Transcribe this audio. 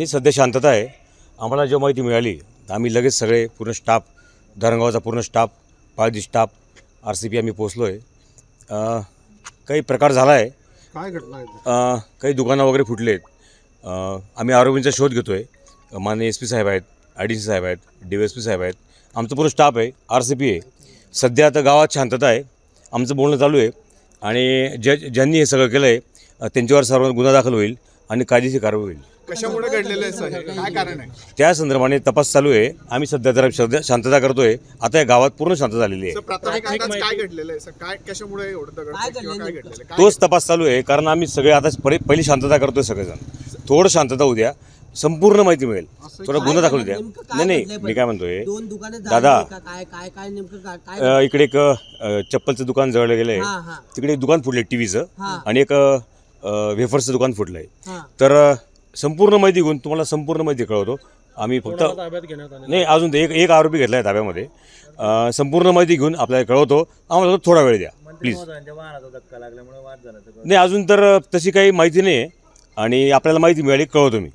ही सध्या शांतता आहे. आम्हाला जेव्हा माहिती मिळाली तर आम्ही लगेच सगळे पूर्ण स्टाफ, धरणगावचा पूर्ण स्टाफ, पाळदी स्टाफ, RCP आम्ही पोचलो आहे. काही प्रकार झाला आहे. काय घटना आहे? काही दुकानं वगैरे फुटले आहेत. आम्ही आरोपींचा शोध घेतो आहे. माननीय SP साहेब आहेत, IDC साहेब आहेत, DSP साहेब आहेत, आमचं पूर्ण स्टाफ आहे, RCP आहे. सध्या आता गावात शांतता आहे. आमचं बोलणं चालू आहे आणि ज्यांनी हे सगळं केलं आहे त्यांच्यावर सर्व गुन्हा दाखल होईल आणि कायदेशीर कारवाई होईल. कशामुळे घडलेलं आहे सर? काय कारण आहे? त्या संदर्भाने तपास चालू आहे. आम्ही सध्या जरा शांतता करतोय. आता या गावात पूर्ण शांतता झालेली आहे. प्राथमिक अंदाज काय घडलेलं आहे सर? काय कशामुळे एवढं दगड किंवा काय घडलेलं आहे? तोच तपास चालू आहे. कारण आम्ही सगळे आता पहिली शांतता करतोय. सगळेजण थोडं शांतता होऊ द्या, संपूर्ण माहिती मिळेल. थोडा गुन्हा दाखल होऊ द्या. नाही मी काय म्हणतोय दादा, इकडे एक चप्पलचं दुकान जळलं गेलंय. तिकडे एक दुकान फुटलंय TVचं आणि एक वेफर्सचं दुकान फुटलंय. तर संपूर्ण माहिती घेऊन तुम्हाला संपूर्ण माहिती कळवतो. आम्ही फक्त नाही अजून एक आरोपी घेतला आहे ताब्यामध्ये. संपूर्ण माहिती घेऊन आपल्याला कळवतो. आम्हाला थोडा वेळ द्या प्लीज. नाही अजून तर तशी काही माहिती नाही आणि आपल्याला माहिती मिळाली कळवतो मी.